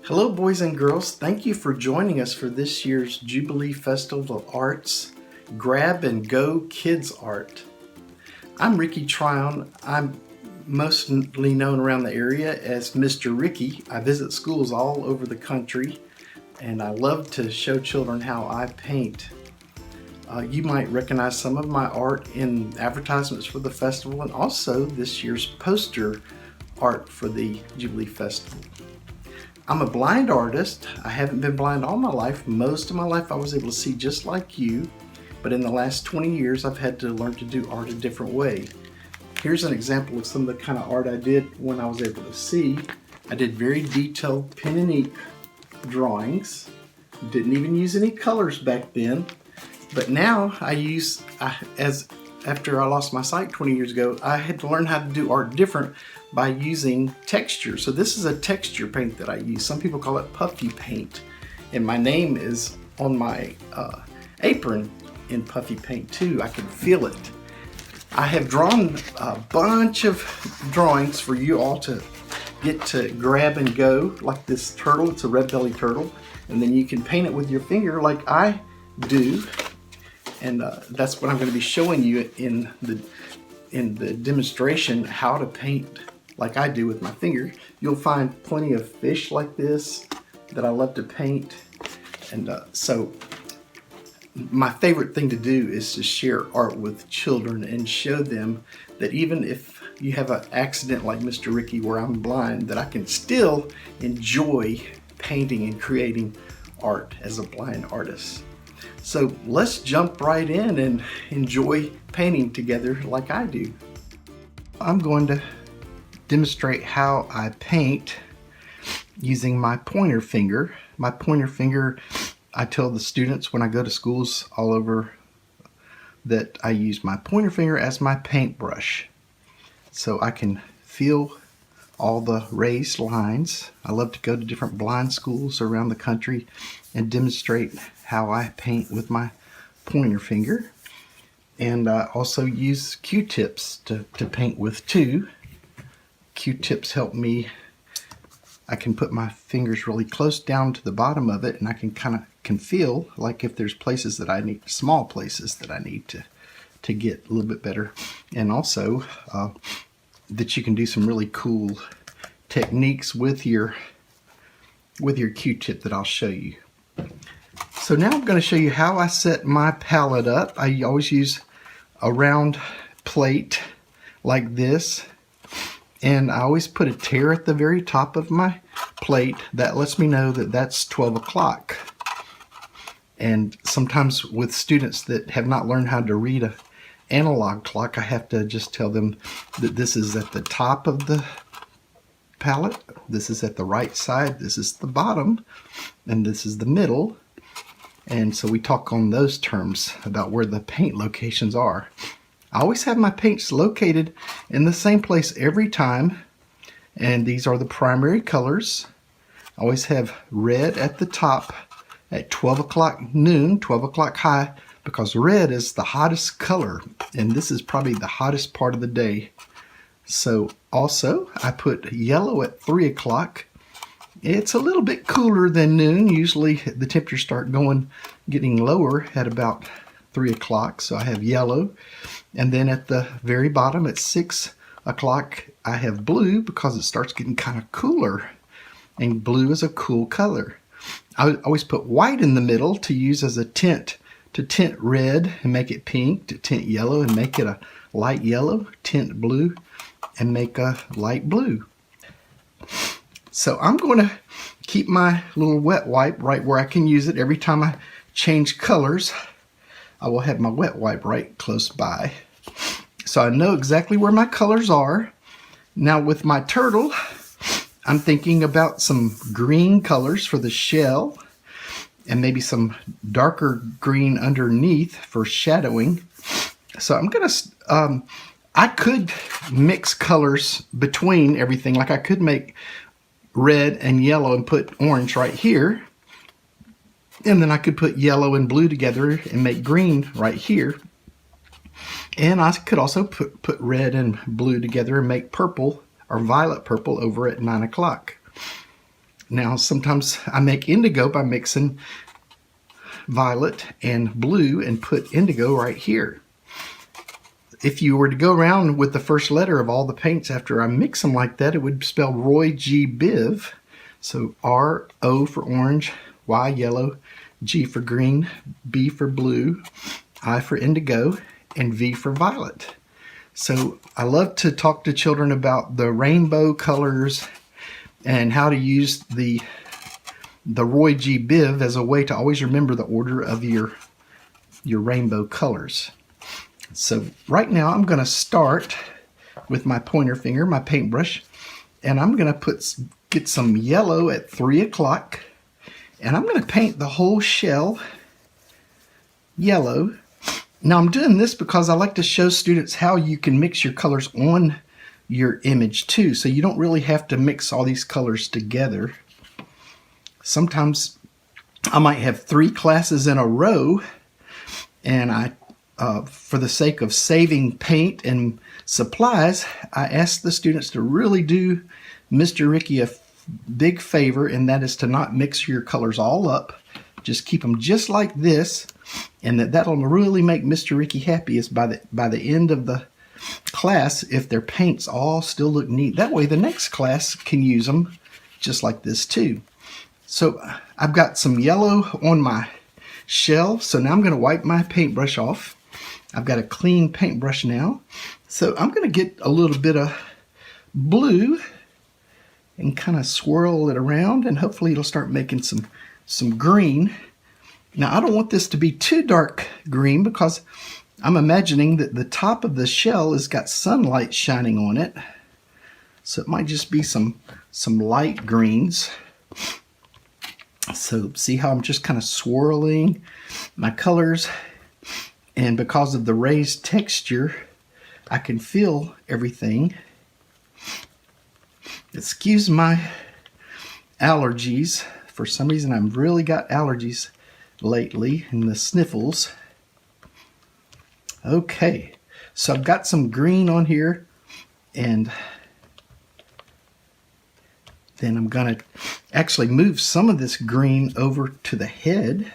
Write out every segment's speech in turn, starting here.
Hello, boys and girls. Thank you for joining us for this year's Jubilee Festival of Arts Grab and Go Kids Art. I'm Ricky Trione. I'm mostly known around the area as Mr. Ricky. I visit schools all over the country and I love to show children how I paint. You might recognize some of my art in advertisements for the festival and also this year's poster art for the Jubilee Festival. I'm a blind artist. I haven't been blind all my life. Most of my life I was able to see just like you, but in the last 20 years I've had to learn to do art a different way. Here's an example of some of the kind of art I did when I was able to see. I did very detailed pen and ink drawings. Didn't even use any colors back then, but now after I lost my sight 20 years ago, I had to learn how to do art different by using texture. So this is a texture paint that I use. Some people call it puffy paint. And my name is on my apron in puffy paint too. I can feel it. I have drawn a bunch of drawings for you all to get to grab and go, like this turtle. It's a red-bellied turtle. And then you can paint it with your finger like I do. And that's what I'm going to be showing you in the demonstration, how to paint like I do with my finger. You'll find plenty of fish like this that I love to paint. And so my favorite thing to do is to share art with children and show them that even if you have an accident like Mr. Ricky where I'm blind, that I can still enjoy painting and creating art as a blind artist. So let's jump right in and enjoy painting together like I do. I'm going to demonstrate how I paint using my pointer finger. My pointer finger, I tell the students when I go to schools all over that I use my pointer finger as my paintbrush. So I can feel all the raised lines. I love to go to different blind schools around the country and demonstrate how I paint with my pointer finger. And I also use Q-tips to paint with too. Q-tips help me. I can put my fingers really close down to the bottom of it and I can feel like if there's places that I need, small places that I need to get a little bit better. And also that you can do some really cool techniques with your Q-tip that I'll show you. So now I'm going to show you how I set my palette up. I always use a round plate like this, and I always put a tear at the very top of my plate. That lets me know that that's 12 o'clock. And sometimes with students that have not learned how to read an analog clock, I have to just tell them that this is at the top of the palette, this is at the right side, this is the bottom, and this is the middle. And so we talk on those terms about where the paint locations are. I always have my paints located in the same place every time, and these are the primary colors. I always have red at the top at 12 o'clock noon, 12 o'clock high, because red is the hottest color, and this is probably the hottest part of the day. So also I put yellow at 3 o'clock. It's a little bit cooler than noon. Usually the temperatures start getting lower at about 3 o'clock. So I have yellow. And then at the very bottom at 6 o'clock, I have blue because it starts getting kind of cooler. And blue is a cool color. I always put white in the middle to use as a tint, to tint red and make it pink, to tint yellow and make it a light yellow, tint blue and make a light blue. So I'm going to keep my little wet wipe right where I can use it. Every time I change colors, I will have my wet wipe right close by. So I know exactly where my colors are. Now with my turtle, I'm thinking about some green colors for the shell and maybe some darker green underneath for shadowing. So I'm going to, I could mix colors between everything. Like I could make red and yellow and put orange right here. And then I could put yellow and blue together and make green right here. And I could also put red and blue together and make purple or violet purple over at 9 o'clock. Now, sometimes I make indigo by mixing violet and blue and put indigo right here. If you were to go around with the first letter of all the paints after I mix them like that, it would spell Roy G. Biv. So R, O for orange, Y yellow, G for green, B for blue, I for indigo, and V for violet. So I love to talk to children about the rainbow colors and how to use the Roy G. Biv as a way to always remember the order of your rainbow colors. So right now I'm going to start with my pointer finger, my paintbrush, and I'm going to get some yellow at 3 o'clock, and I'm going to paint the whole shell yellow. Now I'm doing this because I like to show students how you can mix your colors on your image too, so you don't really have to mix all these colors together. Sometimes I might have 3 classes in a row, and I for the sake of saving paint and supplies, I ask the students to really do Mr. Ricky a big favor, and that is to not mix your colors all up. Just keep them just like this, and that'll really make Mr. Ricky happy is by the end of the class if their paints all still look neat. That way the next class can use them just like this too. So I've got some yellow on my shell, so now I'm going to wipe my paintbrush off. I've got a clean paintbrush now, so I'm going to get a little bit of blue and kind of swirl it around, and hopefully it'll start making some green. Now I don't want this to be too dark green because I'm imagining that the top of the shell has got sunlight shining on it, so it might just be some light greens. So see how I'm just kind of swirling my colors, and because of the raised texture I can feel everything. Excuse my allergies. For some reason I've really got allergies lately and the sniffles. Okay, so I've got some green on here, and then I'm going to actually move some of this green over to the head.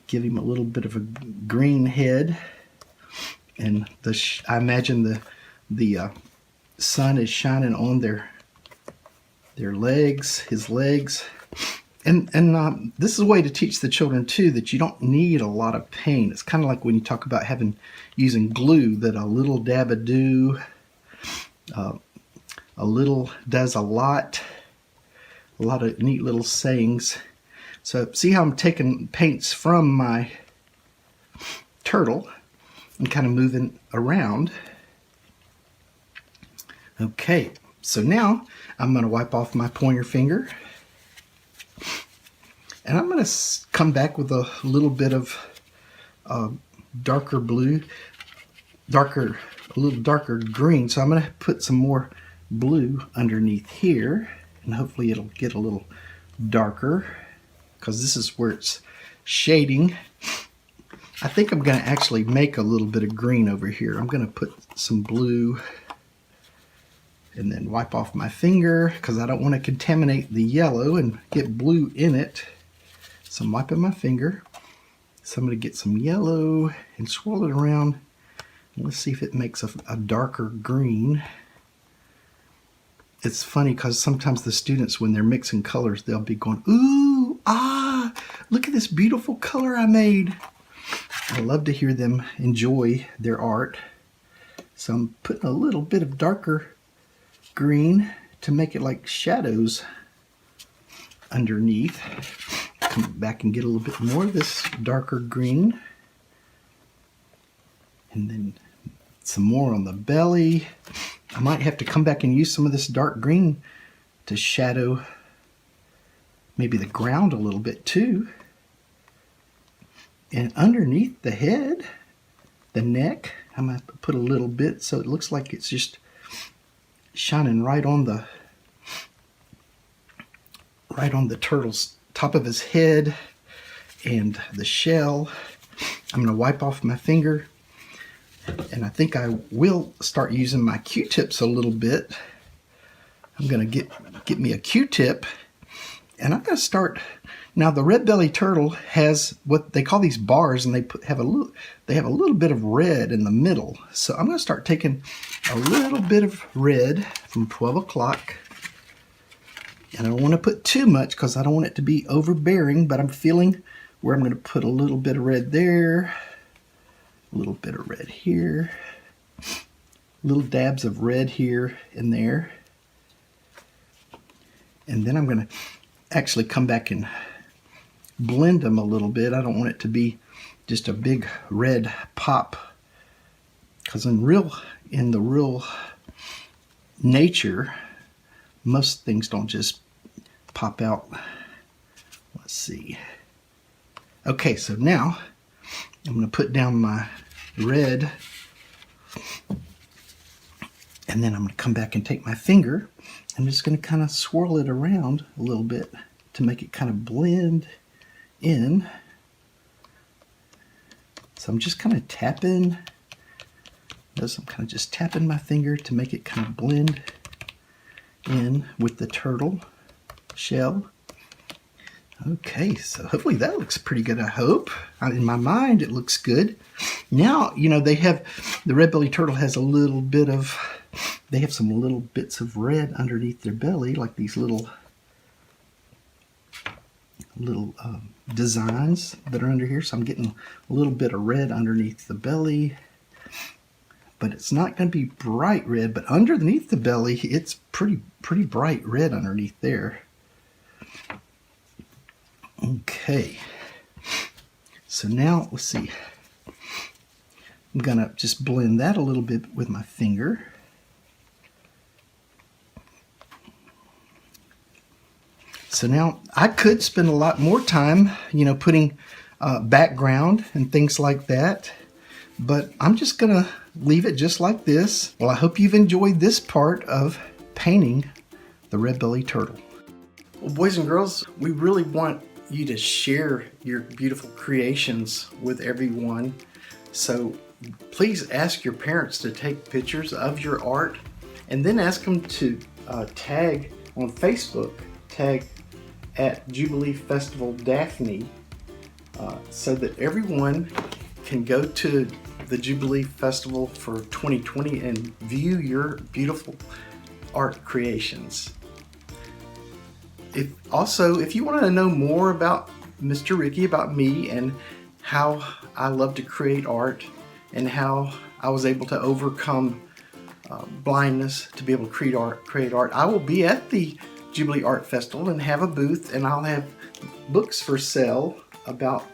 Give him a little bit of a green head, and I imagine the sun is shining on their legs, his legs. And this is a way to teach the children too that you don't need a lot of paint. It's kind of like when you talk about using glue, that a little dab of do, a little does a lot of neat little sayings. So see how I'm taking paints from my turtle and kind of moving around. Okay, so now I'm going to wipe off my pointer finger, and I'm going to come back with a little bit of darker blue, a little darker green. So I'm going to put some more blue underneath here, and hopefully it'll get a little darker because this is where it's shading. I think I'm going to actually make a little bit of green over here. I'm going to put some blue and then wipe off my finger because I don't want to contaminate the yellow and get blue in it. So I'm wiping my finger. So I'm going to get some yellow and swirl it around. Let's see if it makes a darker green. It's funny because sometimes the students, when they're mixing colors, they'll be going, ooh, ah, look at this beautiful color I made. I love to hear them enjoy their art. So I'm putting a little bit of darker green to make it like shadows underneath. Come back and get a little bit more of this darker green. And then some more on the belly. I might have to come back and use some of this dark green to shadow maybe the ground a little bit too. And underneath the head, the neck, I'm going to put a little bit so it looks like it's just shining right on the turtle's top of his head and the shell. I'm going to wipe off my finger, and I think I will start using my Q-tips a little bit. I'm going to get me a Q-tip, and I'm going to start. Now the red-bellied turtle has what they call these bars, and they have a little bit of red in the middle. So I'm going to start taking a little bit of red from 12 o'clock. And I don't want to put too much because I don't want it to be overbearing, but I'm feeling where I'm going to put a little bit of red there, a little bit of red here, little dabs of red here and there. And then I'm going to actually come back and blend them a little bit. I don't want it to be just a big red pop, because in the real nature, most things don't just pop out. Let's see. Okay, so now I'm going to put down my red, and then I'm going to come back and take my finger. I'm just going to kind of swirl it around a little bit to make it kind of blend in. So I'm just kind of tapping. Notice I'm kind of just tapping my finger to make it kind of blend in with the turtle shell. Okay, so hopefully that looks pretty good, I hope. In my mind, it looks good. Now, you know, they have, the red-bellied turtle has a little bit of, they have some little bits of red underneath their belly, like these little designs that are under here. So I'm getting a little bit of red underneath the belly, but it's not going to be bright red, but underneath the belly, it's pretty bright red underneath there. Okay, so now let's see. I'm gonna just blend that a little bit with my finger. So now I could spend a lot more time, you know, putting background and things like that, but I'm just gonna leave it just like this. Well, I hope you've enjoyed this part of painting the red-bellied turtle. Well, boys and girls, we really want you to share your beautiful creations with everyone. So please ask your parents to take pictures of your art, and then ask them to tag on Facebook, tag at Jubilee Festival Daphne, so that everyone can go to the Jubilee Festival for 2020 and view your beautiful art creations. If you want to know more about Mr. Ricky, about me, and how I love to create art, and how I was able to overcome blindness to be able to create art, I will be at the Jubilee Art Festival and have a booth, and I'll have books for sale about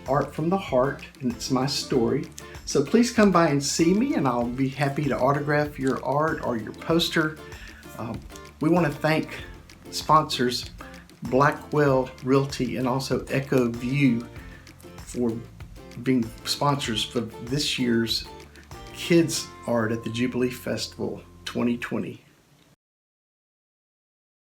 art from the heart, and it's my story. So please come by and see me, and I'll be happy to autograph your art or your poster. We want to thank sponsors Blackwell Realty and also Echo View for being sponsors for this year's kids art at the Jubilee Festival 2020.